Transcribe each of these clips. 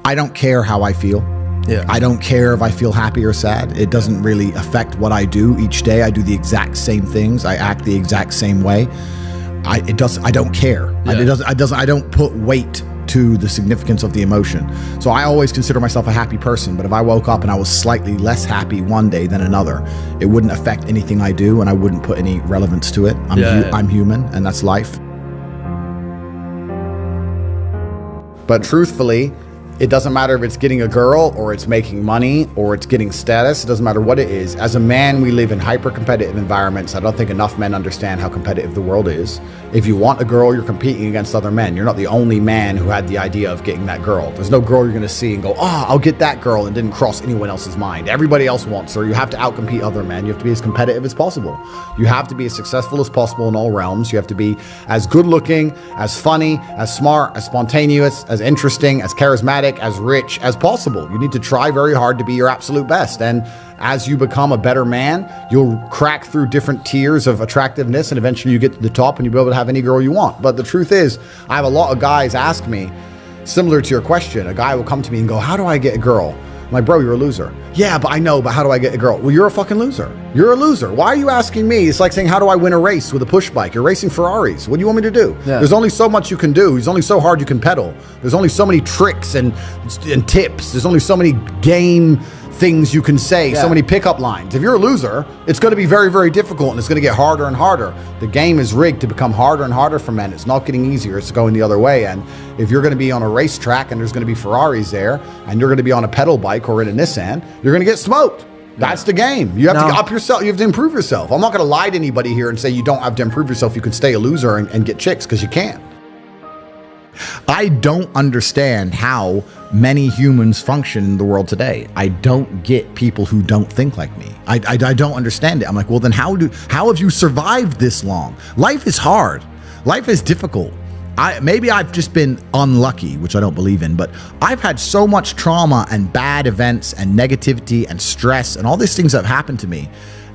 I don't care how I feel. Yeah. I don't care if I feel happy or sad. It doesn't really affect what I do each day. I do the exact same things. I act the exact same way. I don't care. Yeah. I don't put weight to the significance of the emotion. So I always consider myself a happy person, but if I woke up and I was slightly less happy one day than another, it wouldn't affect anything I do, and I wouldn't put any relevance to it. I'm human, and that's life. But truthfully, it doesn't matter if it's getting a girl or it's making money or it's getting status. It doesn't matter what it is. As a man, we live in hyper-competitive environments. I don't think enough men understand how competitive the world is. If you want a girl, you're competing against other men. You're not the only man who had the idea of getting that girl. There's no girl you're going to see and go, oh, I'll get that girl, and didn't cross anyone else's mind. Everybody else wants her. You have to outcompete other men. You have to be as competitive as possible. You have to be as successful as possible in all realms. You have to be as good-looking, as funny, as smart, as spontaneous, as interesting, as charismatic, as rich as possible. You need to try very hard to be your absolute best. And as you become a better man, you'll crack through different tiers of attractiveness, and eventually you get to the top and you'll be able to have any girl you want. But the truth is, I have a lot of guys ask me, similar to your question, a guy will come to me and go, how do I get a girl? I'm like, bro, you're a loser. Yeah, but I know, but how do I get a girl? Well, you're a fucking loser. You're a loser. Why are you asking me? It's like saying, how do I win a race with a push bike? You're racing Ferraris. What do you want me to do? Yeah. There's only so much you can do. There's only so hard you can pedal. There's only so many tricks and tips. There's only so many game things you can say, so many pickup lines. If you're a loser, it's going to be very, very difficult, and it's going to get harder and harder. The game is rigged to become harder and harder for men. It's not getting easier. It's going the other way. And if you're going to be on a racetrack and there's going to be Ferraris there, and you're going to be on a pedal bike or in a Nissan, you're going to get smoked. That's the game. You have to up yourself. You have to improve yourself. I'm not going to lie to anybody here and say you don't have to improve yourself. You can stay a loser and get chicks, because you can't. I don't understand how many humans function in the world today. I don't get people who don't think like me. I don't understand it. I'm like, well, then how have you survived this long? Life is hard. Life is difficult. Maybe I've just been unlucky, which I don't believe in, but I've had so much trauma and bad events and negativity and stress and all these things that have happened to me,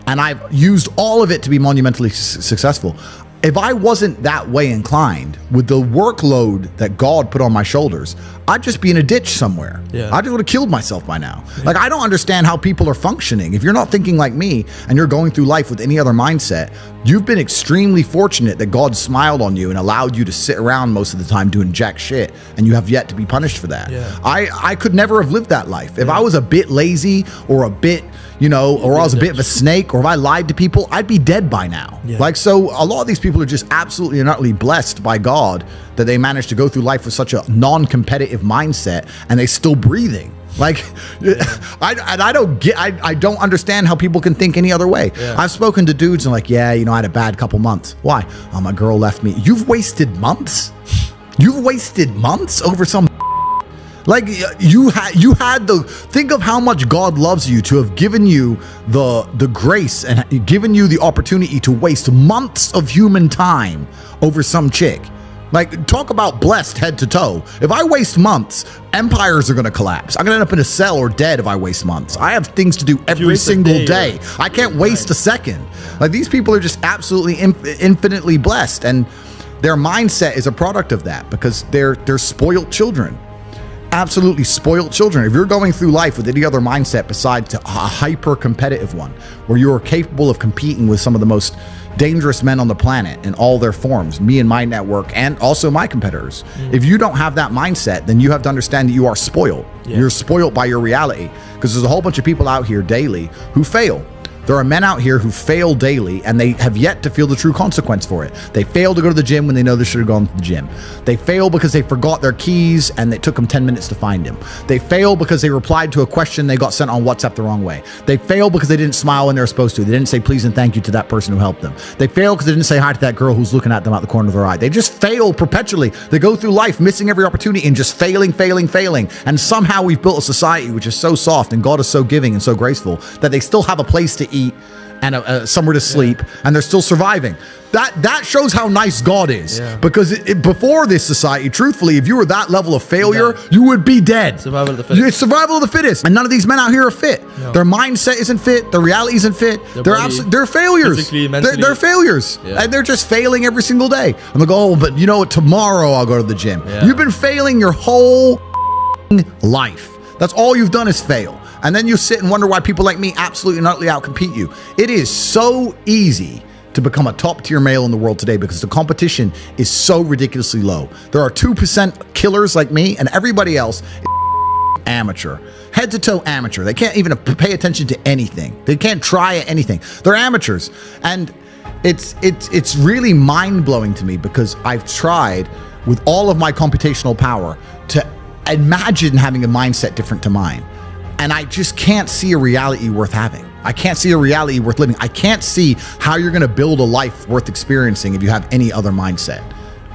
and I've used all of it to be monumentally successful. If I wasn't that way inclined, with the workload that God put on my shoulders, I'd just be in a ditch somewhere. I just would have killed myself by now. Like, I don't understand how people are functioning. If you're not thinking like me and you're going through life with any other mindset, you've been extremely fortunate that God smiled on you and allowed you to sit around most of the time doing jack shit, and you have yet to be punished for that. I could never have lived that life. If I was a bit lazy or a bit, or I was a bit of a snake, or if I lied to people, I'd be dead by now. Like, so a lot of these people are just absolutely and utterly blessed by God that they managed to go through life with such a non-competitive mindset, and they're still breathing. Like, I don't understand how people can think any other way. I've spoken to dudes and like, I had a bad couple months. Why? Oh, my girl left me. You've wasted months? You've wasted months over some. Like, you had think of how much God loves you to have given you the grace and given you the opportunity to waste months of human time over some chick. Like, talk about blessed head to toe. If I waste months, empires are going to collapse. I'm going to end up in a cell or dead if I waste months. I have things to do every single day. I can't waste a second. Like, these people are just absolutely infinitely blessed, and their mindset is a product of that, because they're spoiled children. Absolutely spoiled children. If you're going through life with any other mindset besides a hyper competitive one, where you are capable of competing with some of the most dangerous men on the planet in all their forms, me and my network, and also my competitors. If you don't have that mindset, then you have to understand that you are spoiled. You're spoiled by your reality, because there's a whole bunch of people out here daily who fail. There are men out here who fail daily, and they have yet to feel the true consequence for it. They fail to go to the gym when they know they should have gone to the gym. They fail because they forgot their keys and it took them 10 minutes to find them. They fail because they replied to a question they got sent on WhatsApp the wrong way. They fail because they didn't smile when they were supposed to. They didn't say please and thank you to that person who helped them. They fail because they didn't say hi to that girl who's looking at them out the corner of their eye. They just fail perpetually. They go through life missing every opportunity and just failing. And somehow we've built a society which is so soft, and God is so giving and so graceful, that they still have a place to eat and somewhere to sleep, and they're still surviving. That shows how nice God is, because before this society, truthfully, if you were that level of failure, you would be dead. Survival of the fittest. It's survival of the fittest, and none of these men out here are fit. No. Their mindset isn't fit. Their reality isn't fit. They're failures. Physically, mentally. They're failures, and they're just failing every single day. I'm like, oh, but you know what? Tomorrow I'll go to the gym. You've been failing your whole life. That's all you've done is fail. And then you sit and wonder why people like me absolutely and utterly outcompete you. It is so easy to become a top tier male in the world today because the competition is so ridiculously low. There are 2% killers like me, and everybody else is amateur. Head to toe amateur. They can't even pay attention to anything. They can't try anything. They're amateurs. And it's really mind-blowing to me because I've tried with all of my computational power to imagine having a mindset different to mine. And I just can't see a reality worth having. I can't see a reality worth living. I can't see how you're going to build a life worth experiencing if you have any other mindset.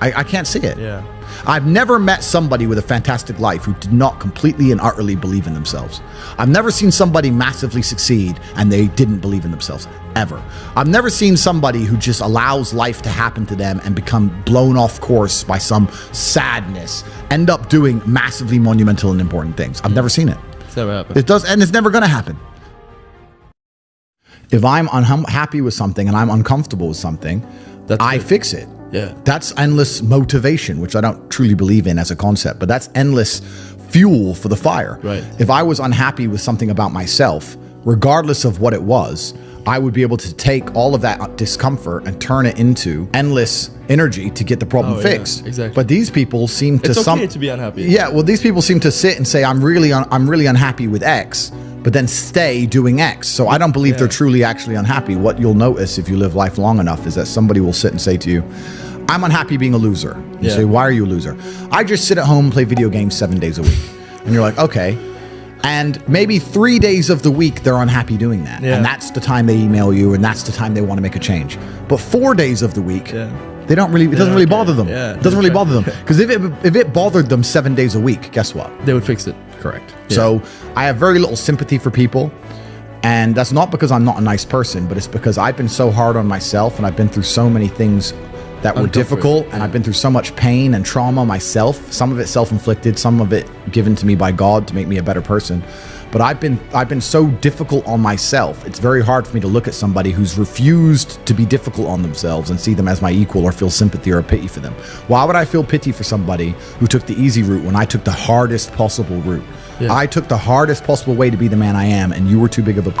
I can't see it. Yeah. I've never met somebody with a fantastic life who did not completely and utterly believe in themselves. I've never seen somebody massively succeed and they didn't believe in themselves, ever. I've never seen somebody who just allows life to happen to them and become blown off course by some sadness, end up doing massively monumental and important things. I've never seen it. It's never happened. It does, and it's never going to happen. If I'm unhappy with something and I'm uncomfortable with something, I fix it. Yeah. That's endless motivation, which I don't truly believe in as a concept, but that's endless fuel for the fire. Right. If I was unhappy with something about myself, regardless of what it was, I would be able to take all of that discomfort and turn it into endless energy to get the problem fixed. Yeah, exactly. But these people seem to It's okay to be unhappy. Yeah, well, these people seem to sit and say, I'm really unhappy with X, but then stay doing X. So I don't believe they're truly actually unhappy. What you'll notice if you live life long enough is that somebody will sit and say to you, I'm unhappy being a loser. You say, why are you a loser? I just sit at home and play video games 7 days a week. And you're like, okay. And maybe 3 days of the week, they're unhappy doing that. Yeah. And that's the time they email you, and that's the time they want to make a change. But 4 days of the week, they don't really, it doesn't really bother them. Yeah, it doesn't really bother them. Because if it bothered them 7 days a week, guess what? They would fix it. Correct. Yeah. So I have very little sympathy for people. And that's not because I'm not a nice person, but it's because I've been so hard on myself and I've been through so many things that were difficult, and I've been through so much pain and trauma myself, some of it self-inflicted, some of it given to me by God to make me a better person. But I've been so difficult on myself. It's very hard for me to look at somebody who's refused to be difficult on themselves and see them as my equal or feel sympathy or pity for them. Why would I feel pity for somebody who took the easy route when I took the hardest possible route? Yeah. I took the hardest possible way to be the man I am, and you were too big of a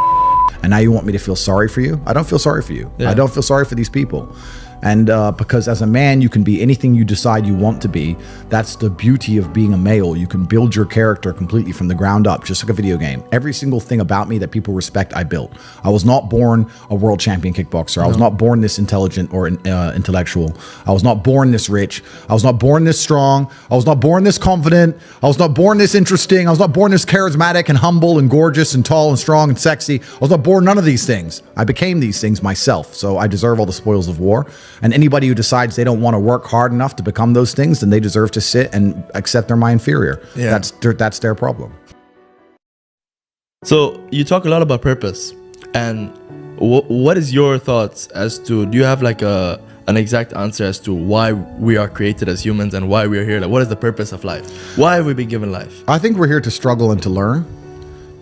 and now you want me to feel sorry for you? I don't feel sorry for you. Yeah. I don't feel sorry for these people. And because as a man, you can be anything you decide you want to be. That's the beauty of being a male. You can build your character completely from the ground up, just like a video game. Every single thing about me that people respect, I built. I was not born a world champion kickboxer. I was not born this intelligent or intellectual. I was not born this rich. I was not born this strong. I was not born this confident. I was not born this interesting. I was not born this charismatic and humble and gorgeous and tall and strong and sexy. I was not born none of these things. I became these things myself. So I deserve all the spoils of war. And anybody who decides they don't want to work hard enough to become those things, then they deserve to sit and accept they're my inferior. Yeah. That's their problem. So you talk a lot about purpose. And what is your thoughts as to, do you have like an exact answer as to why we are created as humans and why we are here? Like, what is the purpose of life? Why have we been given life? I think we're here to struggle and to learn.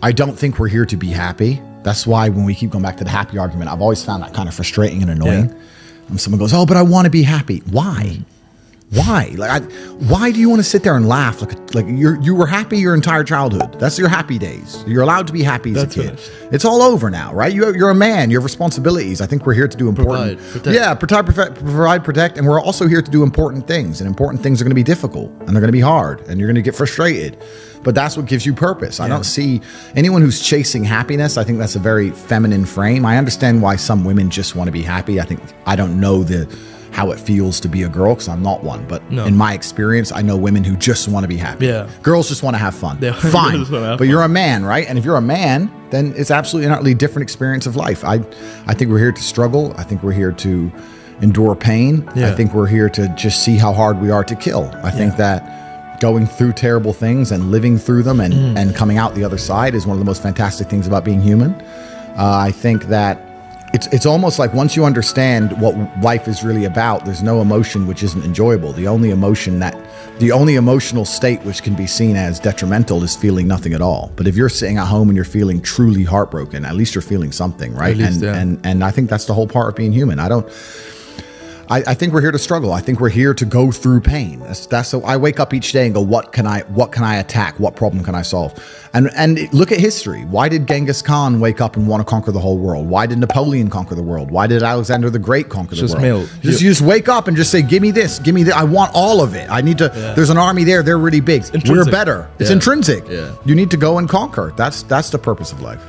I don't think we're here to be happy. That's why when we keep going back to the happy argument, I've always found that kind of frustrating and annoying. Yeah. And someone goes, oh, but I want to be happy. Why? Why? Why do you want to sit there and laugh? Like you were happy your entire childhood. That's your happy days. You're allowed to be happy as a kid. Finished. It's all over now, right? You're a man. You have responsibilities. I think we're here to do important. Provide, protect, and we're also here to do important things. And important things are going to be difficult, and they're going to be hard, and you're going to get frustrated. But that's what gives you purpose. I don't see anyone who's chasing happiness. I think that's a very feminine frame. I understand why some women just want to be happy. I don't know how it feels to be a girl because I'm not one. But in my experience, I know women who just want to be happy. Yeah. Girls just want to have fun. Fine. But you're a man, right? And if you're a man, then it's absolutely an utterly different experience of life. I think we're here to struggle. I think we're here to endure pain. Yeah. I think we're here to just see how hard we are to kill. I think that going through terrible things and living through them and coming out the other side is one of the most fantastic things about being human. I think that it's almost like once you understand what life is really about, there's no emotion which isn't enjoyable. The only emotional state which can be seen as detrimental is feeling nothing at all. But if you're sitting at home and you're feeling truly heartbroken, at least you're feeling something, right? And I think that's the whole part of being human. I think we're here to struggle. I think we're here to go through pain. That's so I wake up each day and go, what can I attack? What problem can I solve? And look at history. Why did Genghis Khan wake up and want to conquer the whole world? Why did Napoleon conquer the world? Why did Alexander the Great conquer the world? You just wake up and just say, give me this, give me that. I want all of it. I need to, there's an army there. They're really big. We're better. It's intrinsic. Yeah. You need to go and conquer. That's the purpose of life.